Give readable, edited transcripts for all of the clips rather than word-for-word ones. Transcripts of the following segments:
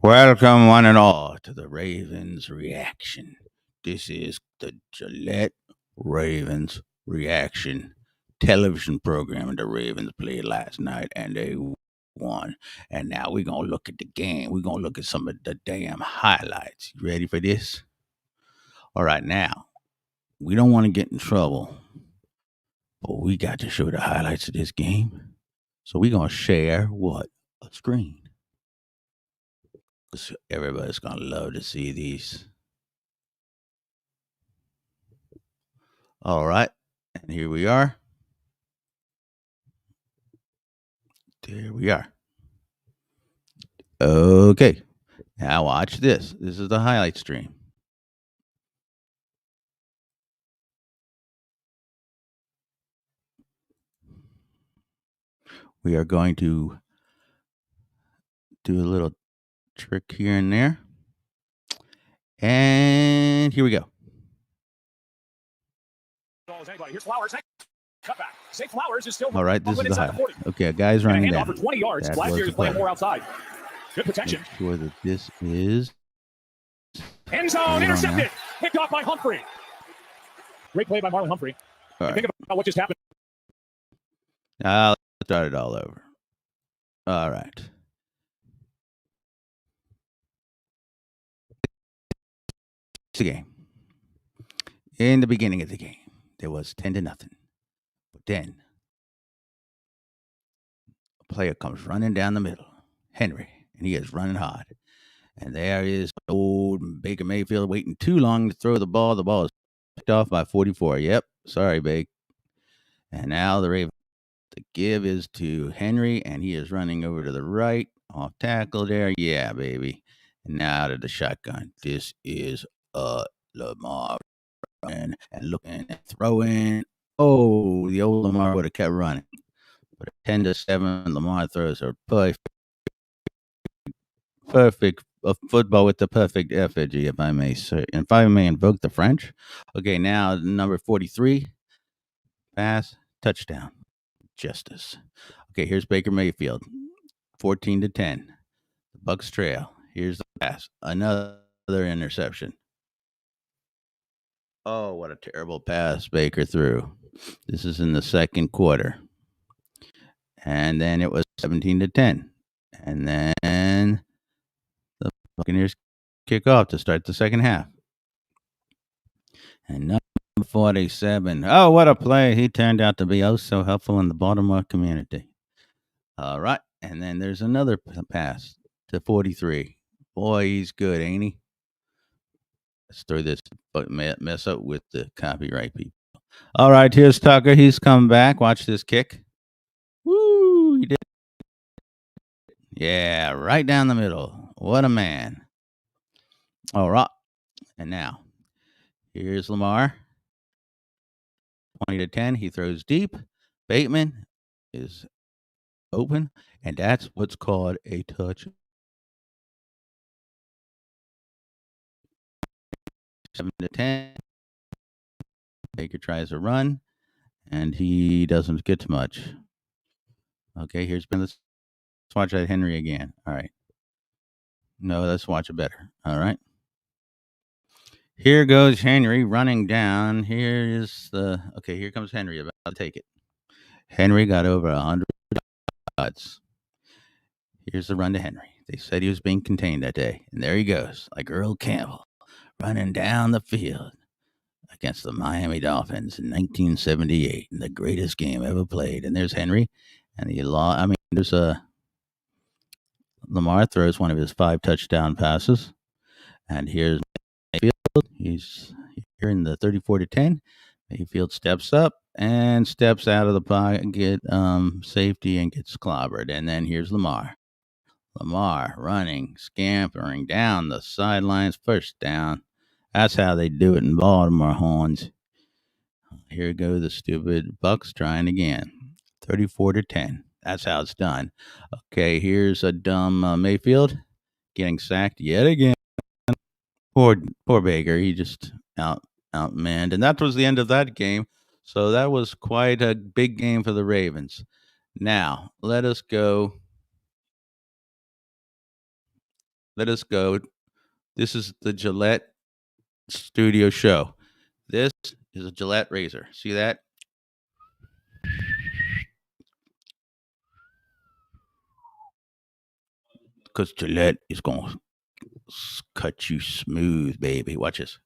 Welcome, one and all, to the Ravens reaction. This is the Gillette Ravens reaction television program the Ravens played last night, and they won. And now we're going to look at the game. We're going to look at some of the damn highlights. You ready for this? All right, now, we don't want to get in trouble, but we got to show the highlights of this game. So we're going to share what? A screen. Everybody's going to love to see these. All right. And here we are. There we are. Okay. Now watch this. This is the highlight stream. We are going to do a little trick here and there. And here we go. All right, this is the highlight. Okay, a guy's running down. 20 yards. Gladiators playing more outside. Good protection. Make sure that this is end zone intercepted. Picked off by Humphrey. Great play by Marlon Humphrey. Right. Think about what just happened. Let's start it all over. All right. It's the game. In the beginning of the game, there was 10-0. But then a player comes running down the middle, Henry, and he is running hard. And there is old Baker Mayfield waiting too long to throw the ball. The ball is picked off by 44. Yep, sorry, Bake. And now the Ravens. The give is to Henry, and he is running over to the right, off tackle there. Yeah, baby. And now to the shotgun. This is Lamar running and looking and throwing. Oh, the old Lamar would have kept running. But a 10-7, Lamar throws a perfect football with the perfect effigy, if I may say. If I may invoke the French. Okay, now number 43. Pass, touchdown. Justice. Okay, here's Baker Mayfield. 14-10. The Bucs trail. Here's the pass. Another interception. Oh, what a terrible pass Baker threw. This is in the second quarter. And then it was 17-10. And then the Buccaneers kick off to start the second half. And number 47. Oh, what a play. He turned out to be oh so helpful in the Baltimore community. All right. And then there's another pass to 43. Boy, he's good, ain't he? Let's throw this mess up with the copyright people. All right, here's Tucker. He's come back. Watch this kick. Woo! He did. Yeah, right down the middle. What a man. All right. And now, here's Lamar. 20-10. He throws deep. Bateman is open, and that's what's called a touch. 7-10. Baker tries a run, and he doesn't get to much. Okay, here's Ben. Let's watch that Henry again. All right. No, let's watch it better. All right. Here goes Henry running down. Here comes Henry about to take it. Henry got over 100 yards. Here's the run to Henry. They said he was being contained that day. And there he goes, like Earl Campbell, running down the field against the Miami Dolphins in 1978, in the greatest game ever played. And there's Henry. And there's Lamar throws one of his 5 touchdown passes. And here's Mayfield. He's here in the 34-10. Mayfield steps up and steps out of the pocket, get safety, and gets clobbered. And then here's Lamar. Lamar running, scampering down the sidelines, first down. That's how they do it in Baltimore, Horns. Here go the stupid Bucs trying again. 34-10. That's how it's done. Okay, here's a dumb Mayfield getting sacked yet again. Poor Baker. He just outmanned. And that was the end of that game. So that was quite a big game for the Ravens. Now, let us go let us go. This is the Gillette Studio Show. This is a Gillette razor. See that? Because Gillette is going to cut you smooth, baby. Watch this.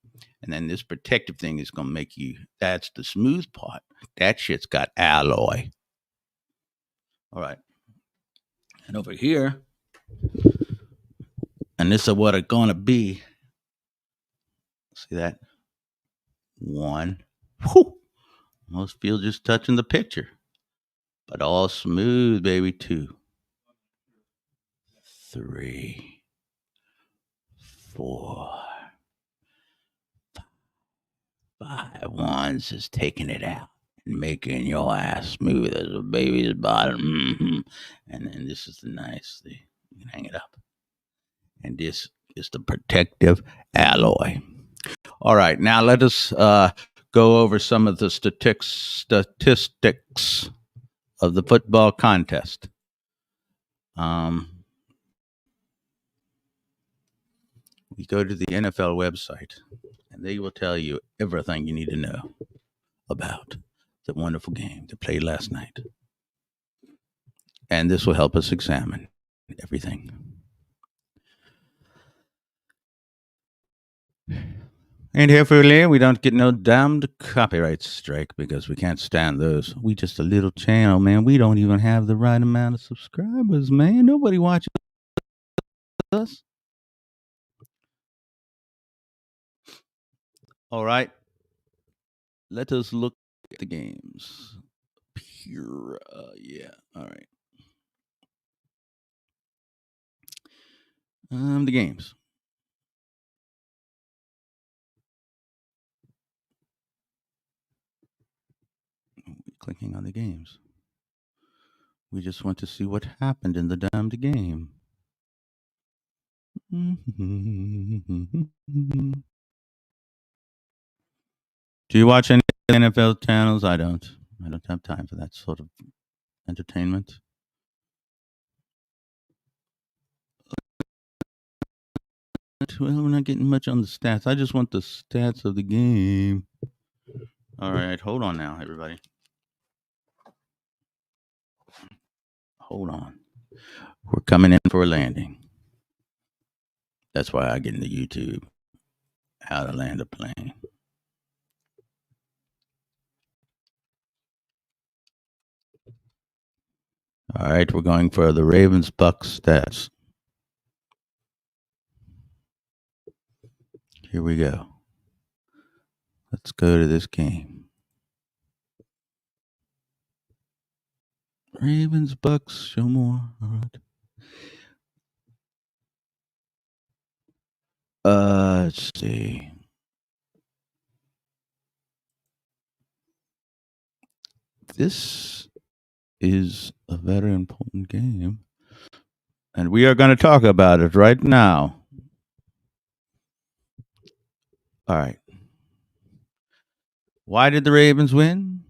And then this protective thing is going to make you, that's the smooth part. That shit's got alloy. All right. And over here, and this is what it's going to be. See that? One. Whew. Most feel just touching the picture. But all smooth, baby. 2, 3, 4, 5. Ones is taking it out and making your ass smooth as a baby's bottom. And then this is the nice thing. You can hang it up. And this is the protective alloy. All right, now let us go over some of the statistics of the football contest. We go to the NFL website, and they will tell you everything you need to know about the wonderful game that played last night. And this will help us examine everything. And hopefully we don't get no damned copyright strike because we can't stand those. We just a little channel, man. We don't even have the right amount of subscribers, man. Nobody watches us. All right. Let us look at the games. Pure, yeah. All right. The games. Clicking on the games. We just want to see what happened in the damned game. Do you watch any NFL channels? I don't. I don't have time for that sort of entertainment. Well, we're not getting much on the stats. I just want the stats of the game. All right, hold on now, everybody. Hold on. We're coming in for a landing. That's why I get into YouTube. How to land a plane. All right, we're going for the Ravens Bucs stats. Here we go. Let's go to this game. Ravens Bucs, show more. All right. Let's see. This is a very important game, and we are going to talk about it right now. All right. Why did the Ravens win?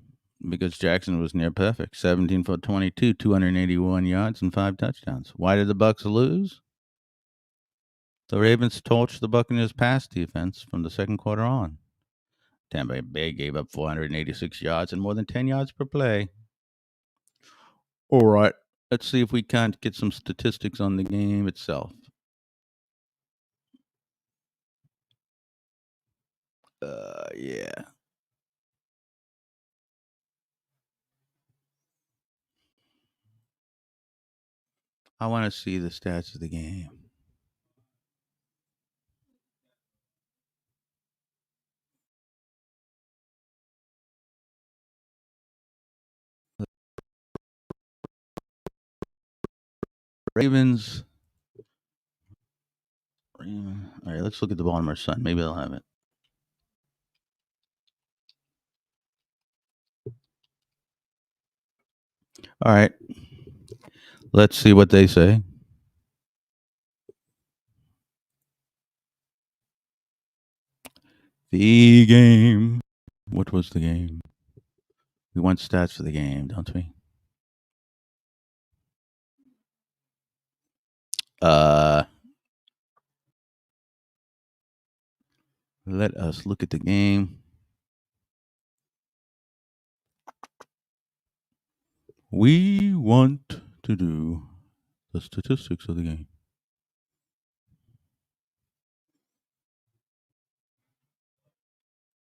Because Jackson was near perfect. 17 for 22, 281 yards and 5 touchdowns. Why did the Bucs lose? The Ravens torched the Buccaneers pass defense from the second quarter on. Tampa Bay gave up 486 yards and more than 10 yards per play. All right. Let's see if we can't get some statistics on the game itself. Yeah. I want to see the stats of the game. Ravens. All right, let's look at the Baltimore Sun. Maybe they'll have it. All right. Let's see what they say. The game. What was the game? We want stats for the game, don't we? Let us look at the game. We want to do the statistics of the game.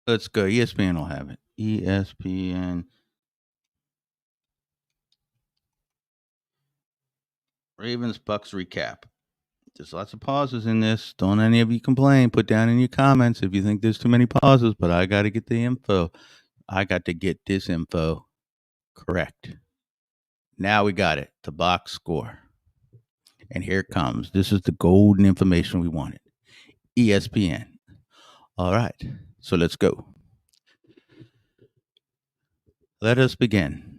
Let's go. ESPN will have it. ESPN. Ravens Bucs recap. There's lots of pauses in this. Don't any of you complain. Put down in your comments if you think there's too many pauses, but I got to get the info. I got to get this info correct. Now we got it. The box score. And here it comes. This is the golden information we wanted. ESPN. All right. So let's go. Let us begin.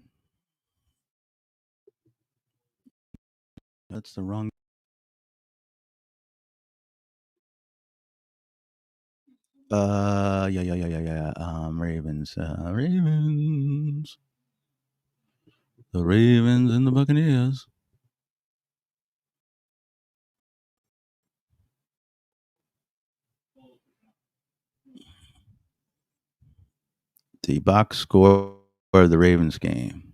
That's the wrong. Yeah. Ravens. Ravens. The Ravens and the Buccaneers. The box score of the Ravens game.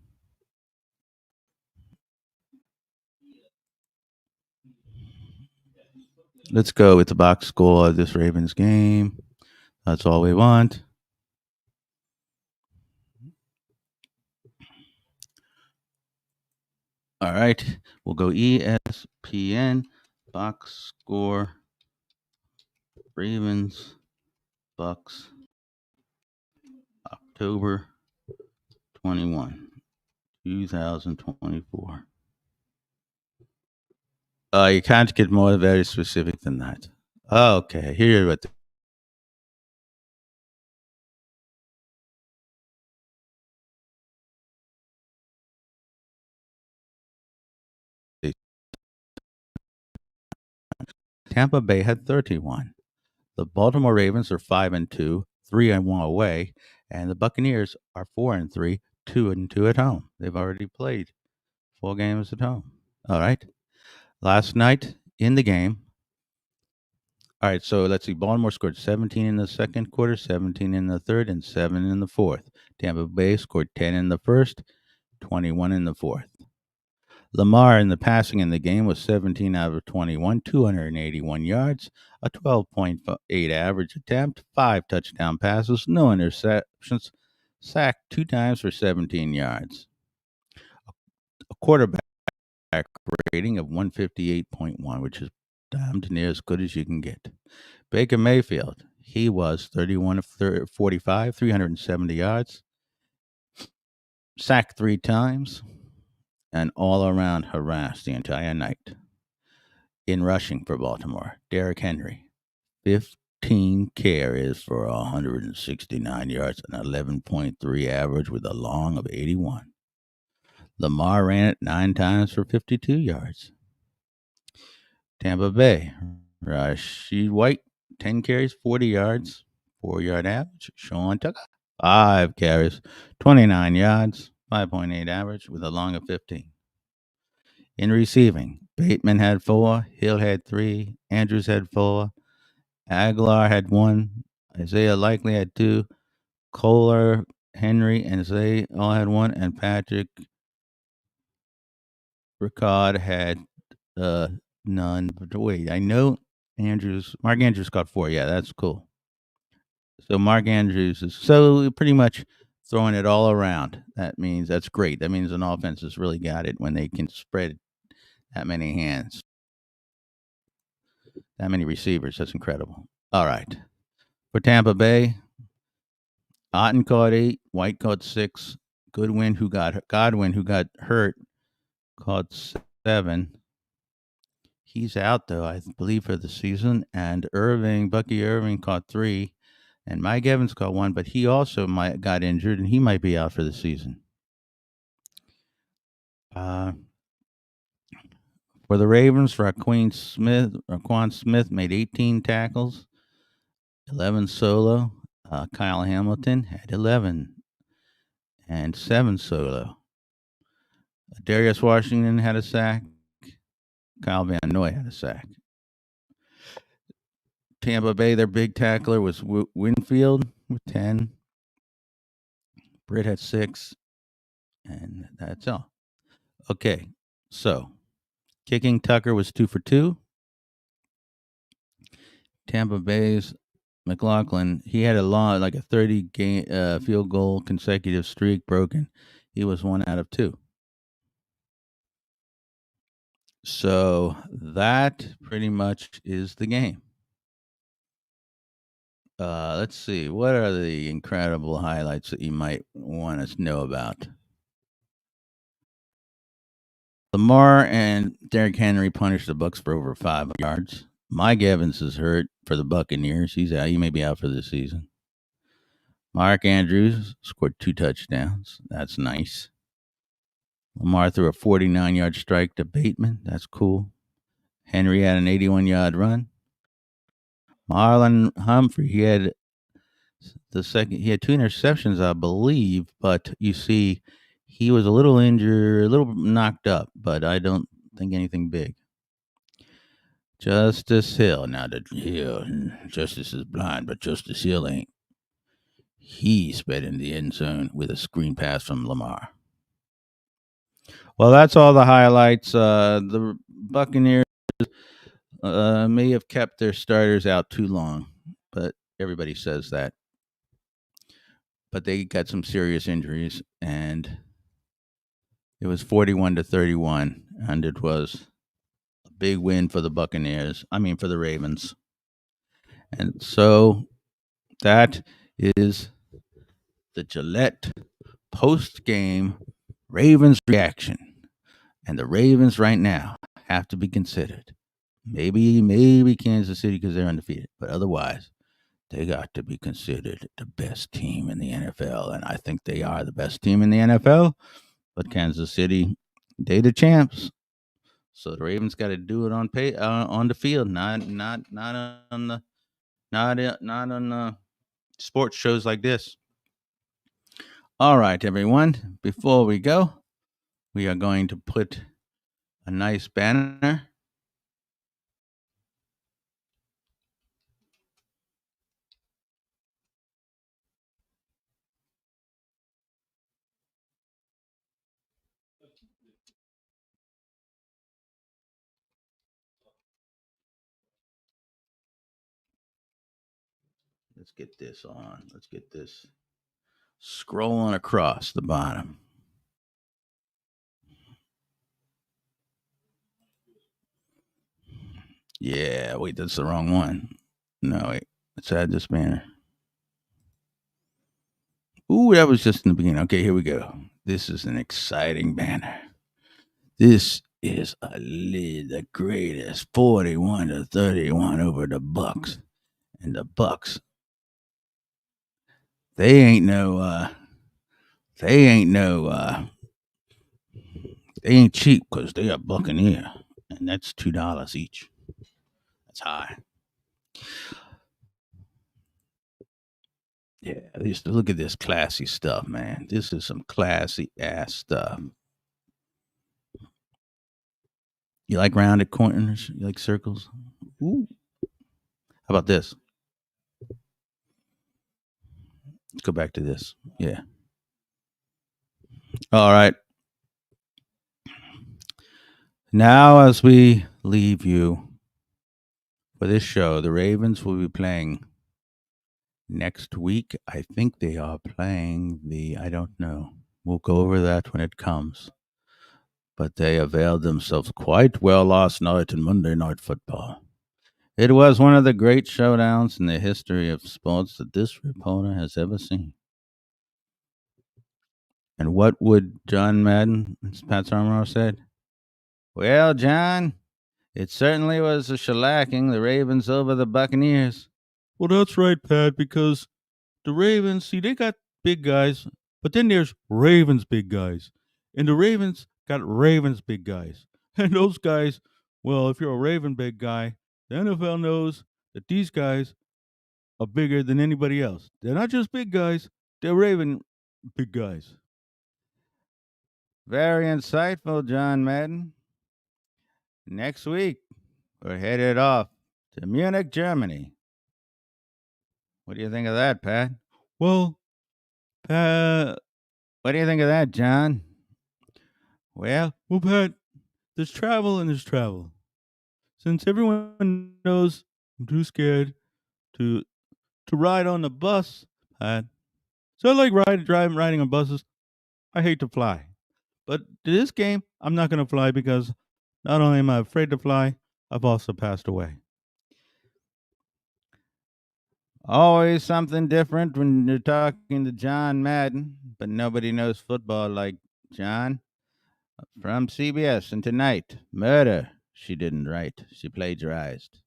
Let's go with the box score of this Ravens game. That's all we want. All right. We'll go ESPN box score Ravens Bucs October 21, 2024. You can't get more very specific than that. Okay, here what Tampa Bay had 31. The Baltimore Ravens are 5-2, 3-1 away, and the Buccaneers are 4-3, 2-2 at home. They've already played 4 games at home. All right. Last night in the game. All right, so let's see. Baltimore scored 17 in the second quarter, 17 in the third, and 7 in the fourth. Tampa Bay scored 10 in the first, 21 in the fourth. Lamar in the passing in the game was 17 out of 21, 281 yards, a 12.8 average attempt, 5 touchdown passes, no interceptions, sacked 2 times for 17 yards. A quarterback rating of 158.1, which is damned near as good as you can get. Baker Mayfield, he was 31 of 45, 370 yards, sacked 3 times, and all around harassed the entire night. In rushing for Baltimore, Derrick Henry, 15 carries for 169 yards and 11.3 average with a long of 81. Lamar ran it 9 times for 52 yards. Tampa Bay, Rashid White, 10 carries, 40 yards, 4-yard average. Sean Tucker, 5 carries, 29 yards, 5.8 average with a long of 15. In receiving, Bateman had 4, Hill had 3, Andrews had 4, Aguilar had 1, Isaiah Likely had 2, Kohler, Henry, and Zay all had 1, and Patrick Ricard had none. But wait, I know Mark Andrews got 4. Yeah, that's cool. So Mark Andrews is pretty much throwing it all around. That means that's great. That means an offense has really got it when they can spread that many hands, that many receivers. That's incredible. All right. For Tampa Bay, Otten caught 8, White caught 6, Godwin, who got hurt, caught 7. He's out though, I believe, for the season. And Bucky Irving caught 3, and Mike Evans caught 1, but he also got injured, and he might be out for the season. For the Ravens, Raquan Smith made 18 tackles, 11 solo. Kyle Hamilton had 11 and 7 solo. Darius Washington had a sack. Kyle Van Noy had a sack. Tampa Bay, their big tackler was Winfield with 10. Britt had 6. And that's all. Okay. So kicking, Tucker was 2 for 2. Tampa Bay's McLaughlin, he had a long, like a 30 game field goal consecutive streak broken. He was 1 out of 2. So that pretty much is the game. Let's see. What are the incredible highlights that you might want to know about? Lamar and Derrick Henry punished the Bucs for over 5 yards. Mike Evans is hurt for the Buccaneers. He's out. He may be out for the season. Mark Andrews scored 2 touchdowns. That's nice. Lamar threw a 49-yard strike to Bateman. That's cool. Henry had an 81-yard run. Marlon Humphrey, he had 2 interceptions, I believe, but you see, he was a little injured, a little knocked up, but I don't think anything big. Justice Hill. Now, Justice is blind, but Justice Hill ain't. He sped in the end zone with a screen pass from Lamar. Well, that's all the highlights. The Buccaneers may have kept their starters out too long, but everybody says that. But they got some serious injuries, and it was 41-31, and it was a big win for the Buccaneers. I mean, for the Ravens. And so that is the Gillette post-game Ravens reaction. And the Ravens right now have to be considered. Maybe Kansas City because they're undefeated, but otherwise, they got to be considered the best team in the NFL. And I think they are the best team in the NFL. But Kansas City, they the champs. So the Ravens got to do it on the field, not on the sports shows like this. All right, everyone. Before we go, we are going to put a nice banner. Let's get this on. Let's get this scrolling across the bottom. Yeah, wait, that's the wrong one. No, wait. Let's add this banner. Ooh, that was just in the beginning. Okay, here we go. This is an exciting banner. This is the greatest 41-31 over the Bucs. And the Bucs, they ain't cheap because they are Buccaneer. And that's $2 each. That's high. Yeah, look at this classy stuff, man. This is some classy ass stuff. You like rounded corners? You like circles? Ooh. How about this? Let's go back to this. Yeah. All right. Now, as we leave you for this show, the Ravens will be playing next week. I think they are playing I don't know. We'll go over that when it comes. But they availed themselves quite well last night in Monday Night Football. It was one of the great showdowns in the history of sports that this reporter has ever seen. And what would John Madden, as Pat Summerall said? Well, John, it certainly was a shellacking, the Ravens over the Buccaneers. Well, that's right, Pat, because the Ravens, see, they got big guys, but then there's Ravens big guys. And the Ravens got Ravens big guys. And those guys, well, if you're a Raven big guy, the NFL knows that these guys are bigger than anybody else. They're not just big guys, they're Raven big guys. Very insightful, John Madden. Next week, we're headed off to Munich, Germany What do you think of that, Pat? Well, Pat, what do you think of that, John? Well, Pat, there's travel and there's travel. Since everyone knows I'm too scared to ride on the bus, Pat. So I like riding on buses. I hate to fly. But to this game, I'm not going to fly because not only am I afraid to fly, I've also passed away. Always something different when you're talking to John Madden, but nobody knows football like John. From CBS, and tonight, murder. She didn't write, she plagiarized.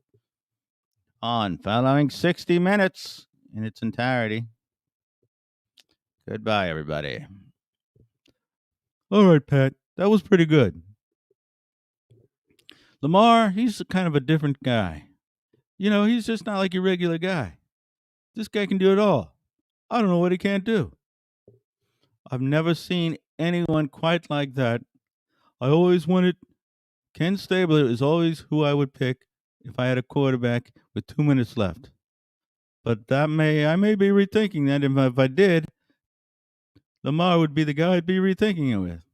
On following 60 minutes in its entirety. Goodbye, everybody. All right, Pat, that was pretty good. Lamar, he's kind of a different guy. You know, he's just not like your regular guy. This guy can do it all. I don't know what he can't do. I've never seen anyone quite like that. I always wanted Ken Stabler is always who I would pick if I had a quarterback with 2 minutes left. But I may be rethinking that. If I did, Lamar would be the guy I'd be rethinking it with.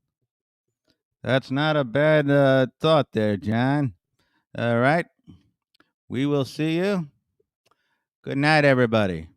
That's not a bad thought there, John. All right. We will see you. Good night, everybody.